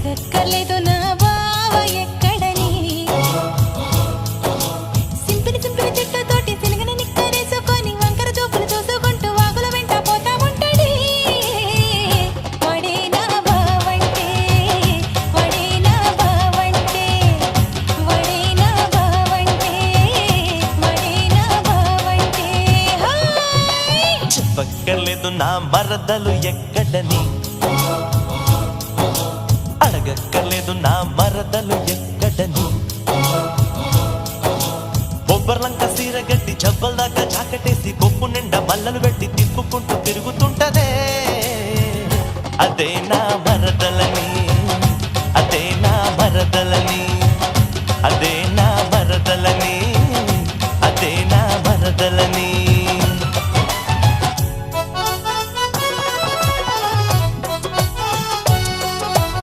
అడగక్కర్లేదు నా బావ ఎక్కడని సింపిని సింపిని చుట్టూతోటి సినగని నిక్కరేసుకొని వంకర చూపులు చూసుకుంటూ వాగుల వెంట పోతా ఉంటాడే వాడే నా బావంటే వాడే నా బావంటే వాడే నా బావంటే వాడే నా బావంటే చెప్పక్కర్లేదు నా మరదలు ఎక్కడని అడగక్కర్లేదు నా మరదలు ఎక్కడని బొబ్బర్లంక సీరగట్టి జబ్బల దాకా చాకటేసి కొప్పు నిండా మల్లలు పెట్టి తిప్పుకుంటూ తిరుగుతుంటదే అదే నా మరదలని అదే నా మరదలని అదే